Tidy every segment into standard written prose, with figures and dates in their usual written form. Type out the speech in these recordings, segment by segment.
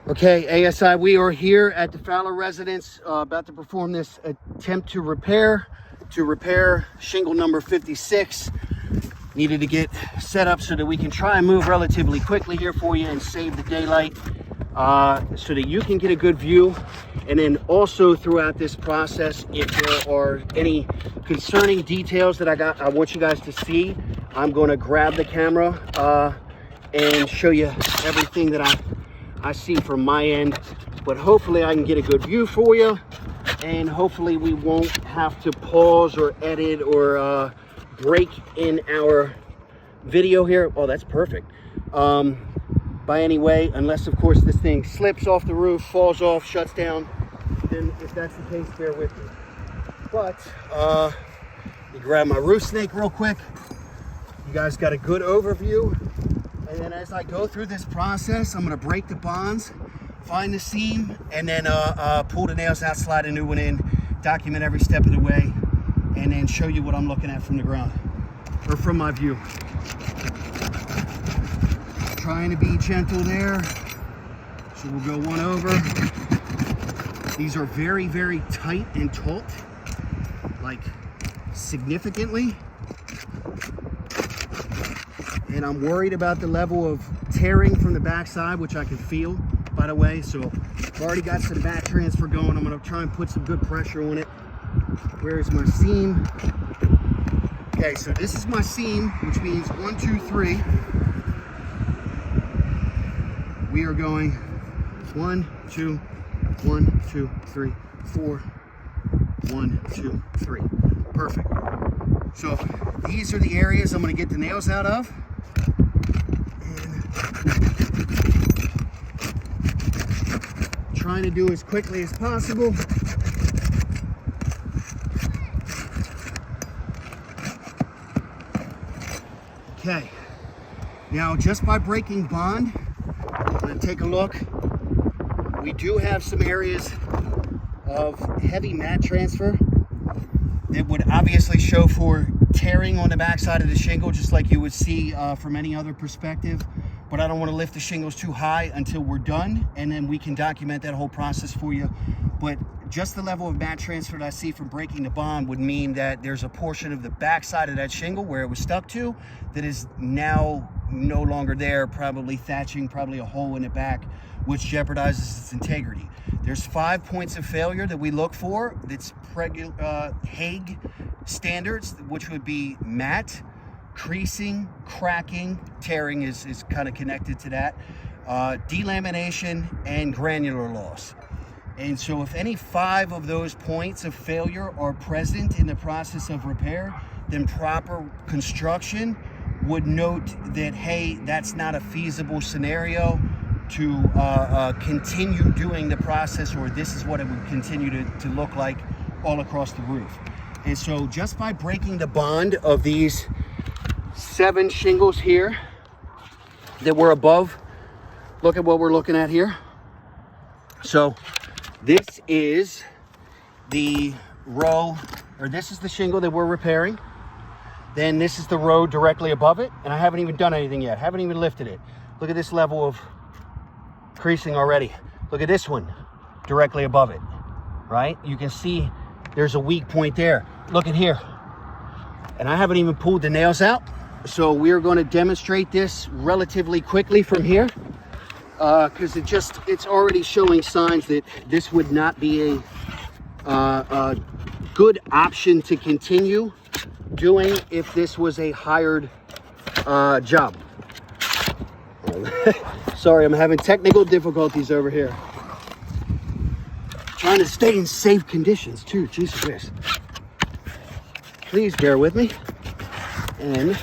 Okay, ASI, we are here at the Fowler residence, about to perform this attempt to repair shingle number 56. Needed to get set up so that we can try and move relatively quickly here for you and save the daylight, so that you can get a good view. And then also throughout this process, if there are any concerning details that I want you guys to see, I'm going to grab the camera and show you everything that I see from my end. But hopefully I can get a good view for you, and hopefully we won't have to pause or edit or break in our video here. Oh, that's perfect. By any way, unless of course this thing slips off the roof, falls off, shuts down, then if that's the case, bear with me. But let me grab my roof snake real quick. You guys got a good overview. And then as I go through this process, I'm gonna break the bonds, find the seam, and then pull the nails out, slide a new one in, document every step of the way, and then show you what I'm looking at from the ground, or from my view. Trying to be gentle there. So we'll go one over. These are very, very tight and taut, like significantly. And I'm worried about the level of tearing from the backside, which I can feel, by the way. So I've already got some mat transfer going. I'm gonna try and put some good pressure on it. Where is my seam? Okay, so this is my seam, which means 1, 2, 3. We are going 1, 2, 1, 2, 3, 4, 1, 2, 3. Perfect. So these are the areas I'm gonna get the nails out of. Trying to do as quickly as possible. Okay, now just by breaking bond, I'm going to take a look. We do have some areas of heavy mat transfer that would obviously show for tearing on the backside of the shingle, just like you would see from any other perspective. But I don't want to lift the shingles too high until we're done, and then we can document that whole process for you. But just the level of mat transfer that I see from breaking the bond would mean that there's a portion of the backside of that shingle where it was stuck to that is now no longer there, probably thatching, probably a hole in the back, which jeopardizes its integrity. There's 5 points of failure that we look for. That's Hague standards, which would be mat, creasing, cracking, tearing is kind of connected to that, delamination, and granular loss. And so if any 5 of those points of failure are present in the process of repair, then proper construction would note that, hey, that's not a feasible scenario to continue doing the process, or this is what it would continue to look like all across the roof. And so just by breaking the bond of these 7 shingles here that we're above, look at what we're looking at here. So this is the row, or this is the shingle that we're repairing. Then this is the row directly above it, and I haven't even done anything yet, haven't even lifted it. Look at this level of creasing already. Look at this one directly above it, right? You can see there's a weak point there. Look at here. And I haven't even pulled the nails out. So we're going to demonstrate this relatively quickly from here, because it's already showing signs that this would not be a good option to continue doing if this was a hired job. Sorry, I'm having technical difficulties over here. Trying to stay in safe conditions too, Jesus Christ. Please bear with me. And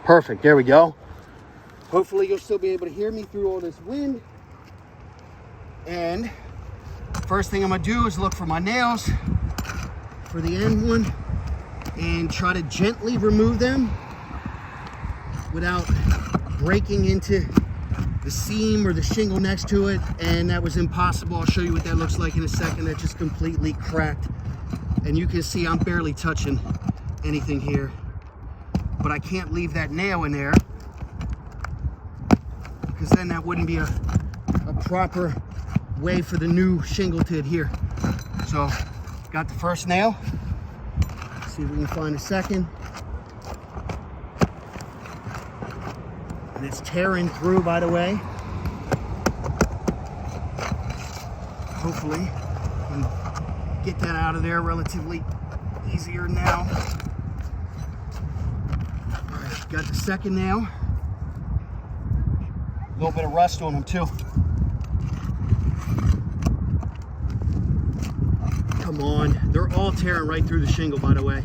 perfect, there we go. Hopefully you'll still be able to hear me through all this wind. And first thing I'm gonna do is look for my nails for the end one and try to gently remove them without breaking into the seam or the shingle next to it. And that was impossible. I'll show you what that looks like in a second. That just completely cracked. And you can see I'm barely touching anything here, but I can't leave that nail in there because then that wouldn't be a proper way for the new shingle to adhere. So got the first nail. Let's see if we can find a second. And it's tearing through, by the way. Hopefully we can get that out of there relatively easier now. All right, got the second nail. A little bit of rust on them too. Come on, they're all tearing right through the shingle, by the way.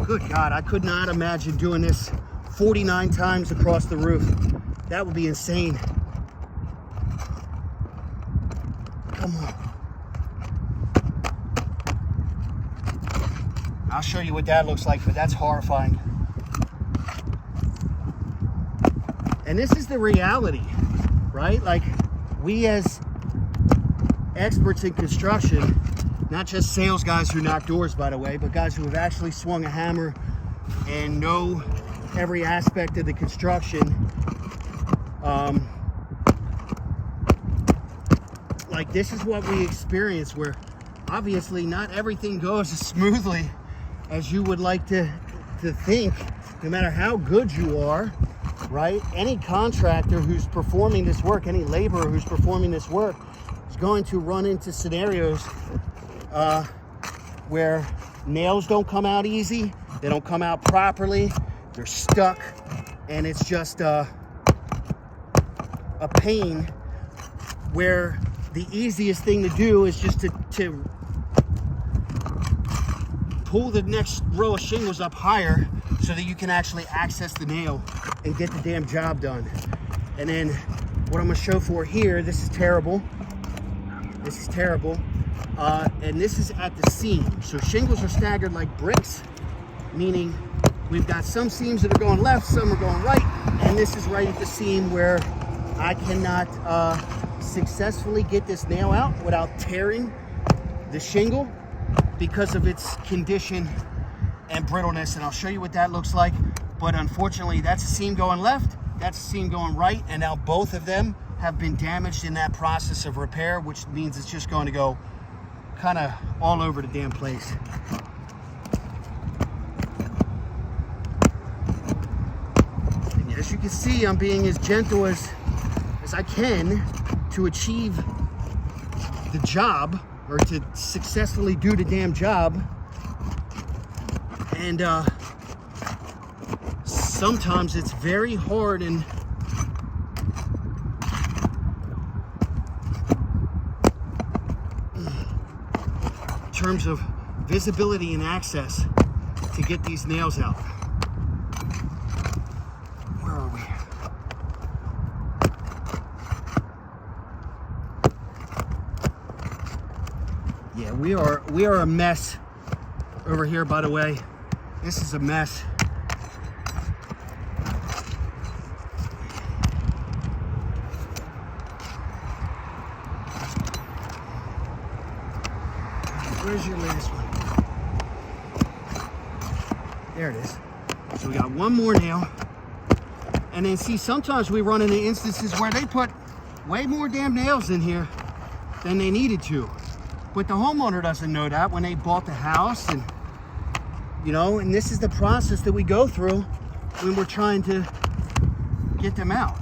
Good God, I could not imagine doing this 49 times across the roof. That would be insane. Come on. I'll show you what that looks like, but that's horrifying. And this is the reality, right? Like, we as experts in construction, not just sales guys who knock doors, by the way, but guys who have actually swung a hammer and know every aspect of the construction. Like, this is what we experience, where obviously not everything goes as smoothly as you would like to think, no matter how good you are, right? Any contractor who's performing this work, any laborer who's performing this work is going to run into scenarios where nails don't come out easy, they don't come out properly, they're stuck, and it's just a pain, where the easiest thing to do is just to pull the next row of shingles up higher so that you can actually access the nail and get the damn job done. And then what I'm gonna show for here, this is terrible. This is terrible. And this is at the seam. So shingles are staggered like bricks, meaning we've got some seams that are going left, some are going right, and this is right at the seam where I cannot successfully get this nail out without tearing the shingle because of its condition and brittleness. And I'll show you what that looks like. But unfortunately, that's a seam going left, that's a seam going right, and now both of them have been damaged in that process of repair, which means it's just going to go kind of all over the damn place. And as you can see, I'm being as gentle as I can to achieve the job, or to successfully do the damn job. And sometimes it's very hard, and in terms of visibility and access to get these nails out. Where are we? Yeah, we are a mess over here, by the way. This is a mess. Where's your last one? There it is. So we got one more nail. And then see, sometimes we run into instances where they put way more damn nails in here than they needed to. But the homeowner doesn't know that when they bought the house, and you know, and this is the process that we go through when we're trying to get them out.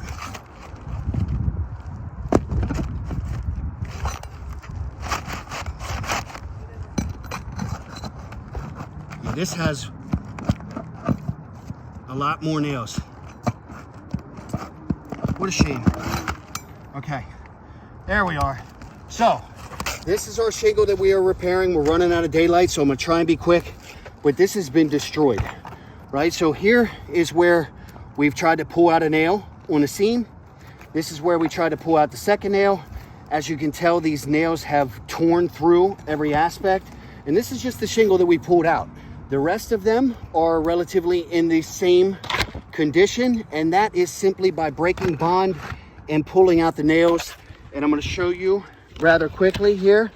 Yeah, this has a lot more nails. What a shame. Okay, there we are. So this is our shingle that we are repairing. We're running out of daylight, so I'm gonna try and be quick, but this has been destroyed, right? So here is where we've tried to pull out a nail on the seam. This is where we tried to pull out the second nail. As you can tell, these nails have torn through every aspect, and this is just the shingle that we pulled out. The rest of them are relatively in the same condition, and that is simply by breaking bond and pulling out the nails. And I'm going to show you rather quickly here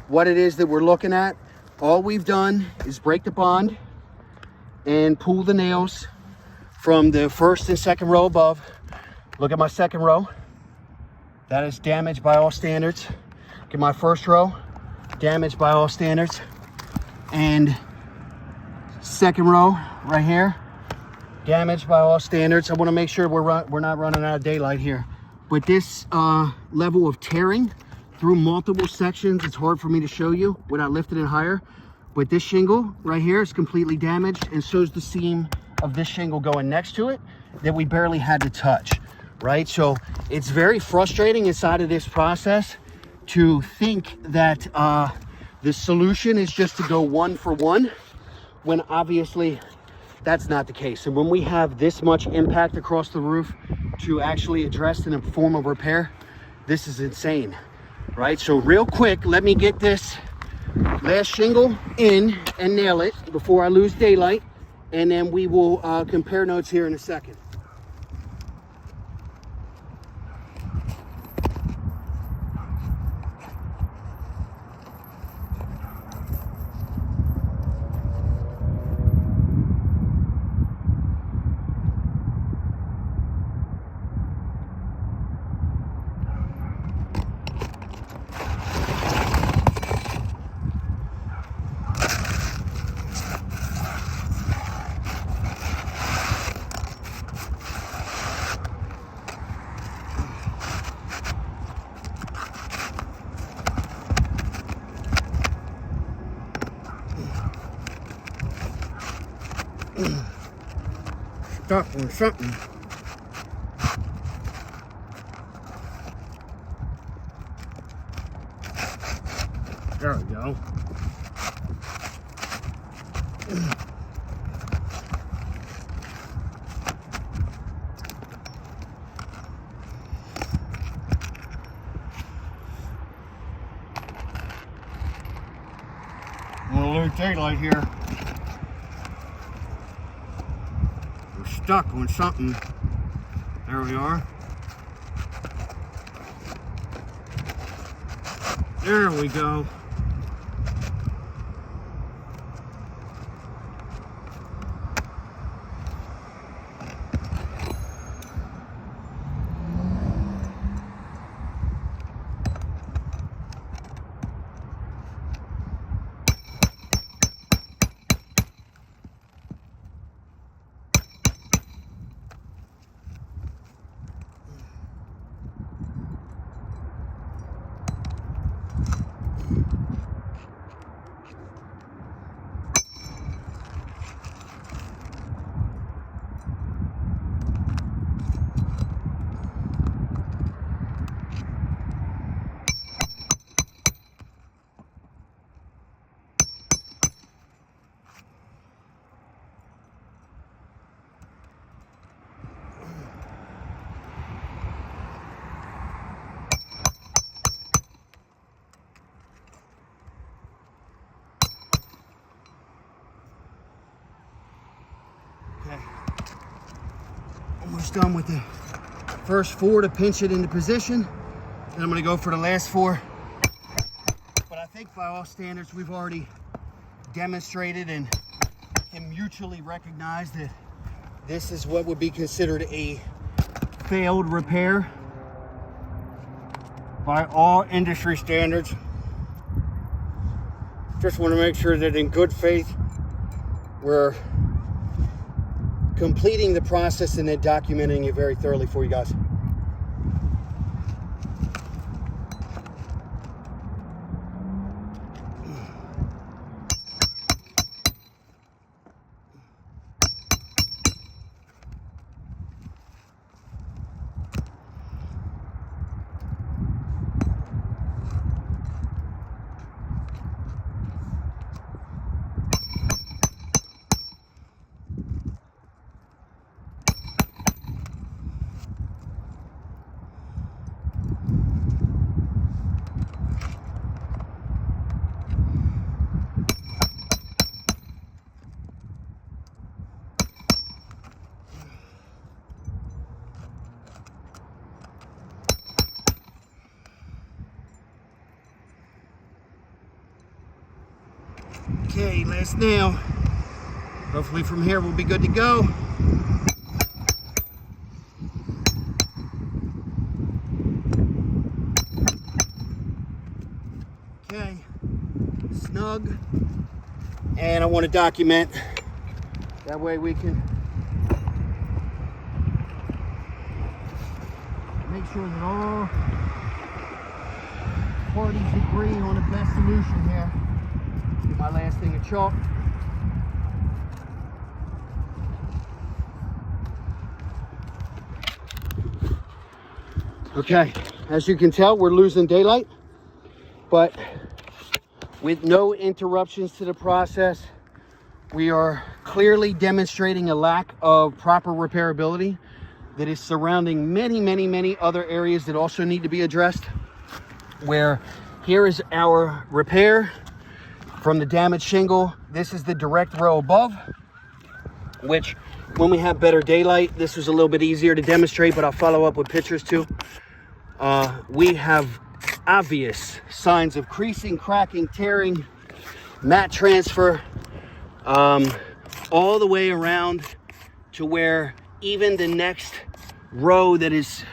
what it is that we're looking at. all we've done is break the bond and pull the nails from the first and second row above. Look at my second row. That is damaged by all standards. Look at my first row, damaged by all standards. And second row right here, damaged by all standards. I want to make sure we're not running out of daylight here. But this level of tearing through multiple sections, it's hard for me to show you without lifting it higher. But this shingle right here is completely damaged, and so is the seam of this shingle going next to it that we barely had to touch, right? So it's very frustrating inside of this process to think that the solution is just to go one for one, when obviously that's not the case. And when we have this much impact across the roof to actually address in a form of repair, this is insane, right? So real quick, let me get this last shingle in and nail it before I lose daylight, and then we will compare notes here in a second. Stuck on something. There we go. I'm gonna lose daylight here. Stuck on something. There we are. There we go. Okay, almost done with the first four to pinch it into position. Then I'm going to go for the last four. But I think by all standards, we've already demonstrated and can mutually recognize that this is what would be considered a failed repair by all industry standards. Just want to make sure that in good faith, we're completing the process and then documenting it very thoroughly for you guys. Okay, last nail. Hopefully from here we'll be good to go. Okay, snug. And I want to document. That way we can make sure that all parties agree on the best solution here. Do my last thing of chalk. Okay, as you can tell, we're losing daylight, but with no interruptions to the process, we are clearly demonstrating a lack of proper repairability that is surrounding many other areas that also need to be addressed. Where here is our repair from the damaged shingle. This is the direct row above, which when we have better daylight, this was a little bit easier to demonstrate, but I'll follow up with pictures too. We have obvious signs of creasing, cracking, tearing, mat transfer, all the way around to where even the next row that is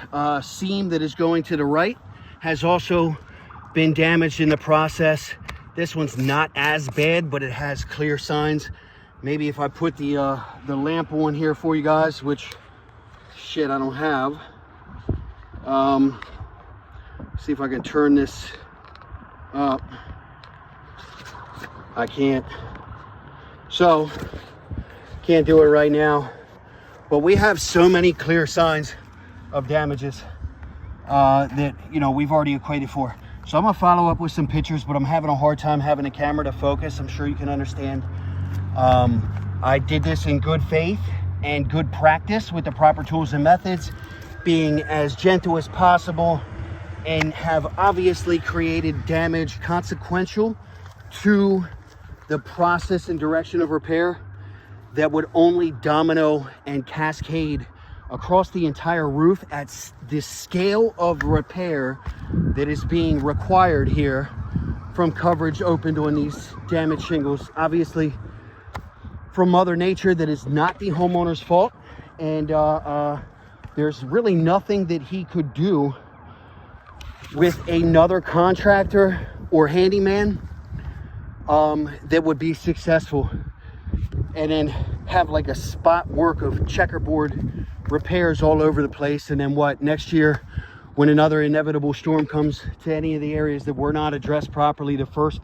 seam that is going to the right has also been damaged in the process. This one's not as bad, but it has clear signs. Maybe if I put the lamp on here for you guys, which shit I don't have. See if I can turn this up. I can't. So, can't do it right now. But we have so many clear signs of damages that, you know, we've already equated for. So I'm gonna follow up with some pictures, but I'm having a hard time having a camera to focus. I'm sure you can understand. I did this in good faith and good practice with the proper tools and methods, being as gentle as possible, and have obviously created damage consequential to the process and direction of repair that would only domino and cascade across the entire roof at the scale of repair that is being required here from coverage opened on these damaged shingles. Obviously from Mother Nature, that is not the homeowner's fault, and there's really nothing that he could do with another contractor or handyman that would be successful, and then have like a spot work of checkerboard repairs all over the place. And then what, next year when another inevitable storm comes to any of the areas that were not addressed properly the first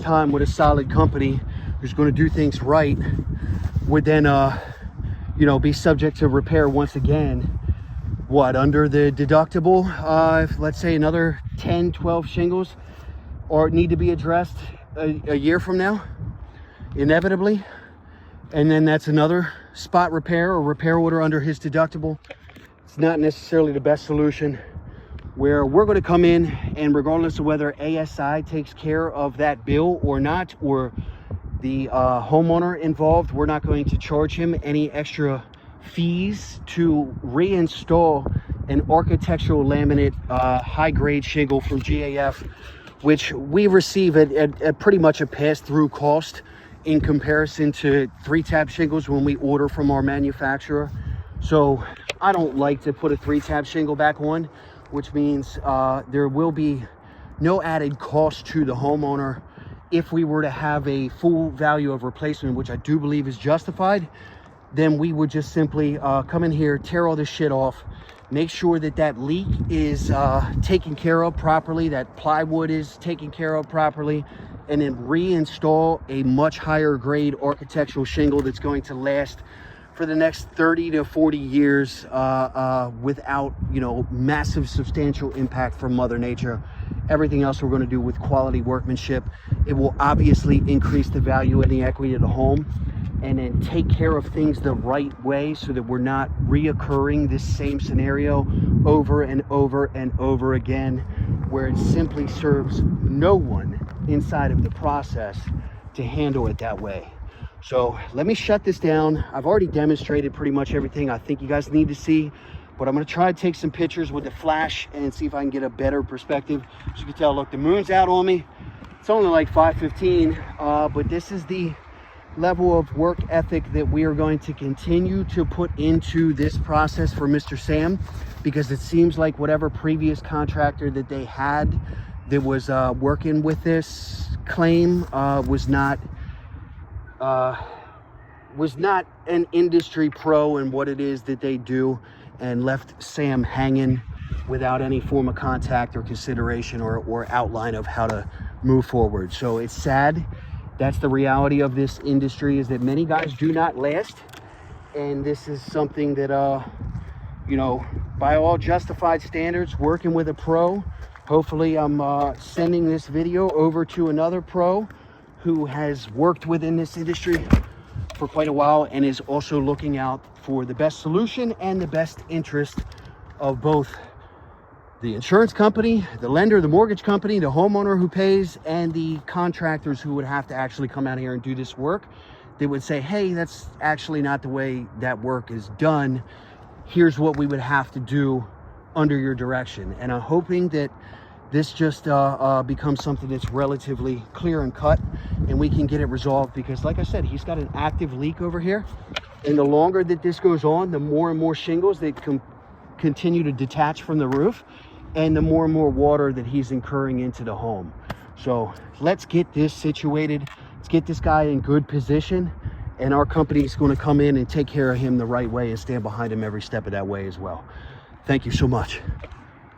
time with a solid company who's going to do things right, would then you know, be subject to repair once again. What, under the deductible, if, let's say another 10-12 shingles or need to be addressed a year from now, inevitably, and then that's another spot repair or repair order under his deductible. It's not necessarily the best solution, where we're going to come in, and regardless of whether ASI takes care of that bill or not, or the homeowner involved, we're not going to charge him any extra fees to reinstall an architectural laminate high-grade shingle from GAF, which we receive at pretty much a pass-through cost in comparison to 3-tab shingles when we order from our manufacturer. So I don't like to put a 3-tab shingle back on, which means there will be no added cost to the homeowner if we were to have a full value of replacement, which I do believe is justified. Then we would just simply come in here, tear all this shit off, make sure that that leak is taken care of properly, that plywood is taken care of properly, and then reinstall a much higher grade architectural shingle that's going to last for the next 30 to 40 years without, you know, massive substantial impact from Mother Nature. Everything else we're going to do with quality workmanship. It will obviously increase the value and the equity of the home, and then take care of things the right way so that we're not reoccurring this same scenario over and over and over again, where it simply serves no one inside of the process to handle it that way. So let me shut this down. I've already demonstrated pretty much everything I think you guys need to see, but I'm going to try to take some pictures with the flash and see if I can get a better perspective. As you can tell, look, the moon's out on me. It's only like 5:15, but this is the level of work ethic that we are going to continue to put into this process for Mr. Sam, because it seems like whatever previous contractor that they had that was working with this claim was not an industry pro in what it is that they do, and left Sam hanging without any form of contact or consideration or outline of how to move forward. So it's sad. That's the reality of this industry, is that many guys do not last. And this is something that, you know, by all justified standards, working with a pro, hopefully I'm sending this video over to another pro who has worked within this industry for quite a while and is also looking out for the best solution and the best interest of both the insurance company, the lender, the mortgage company, the homeowner who pays, and the contractors who would have to actually come out here and do this work. They would say, hey, that's actually not the way that work is done. Here's what we would have to do under your direction. And I'm hoping that this just becomes something that's relatively clear and cut, and we can get it resolved, because like I said, he's got an active leak over here. And the longer that this goes on, the more and more shingles that continue to detach from the roof, and the more and more water that he's incurring into the home. So let's get this situated. Let's get this guy in good position, and our company is going to come in and take care of him the right way and stand behind him every step of that way as well. Thank you so much.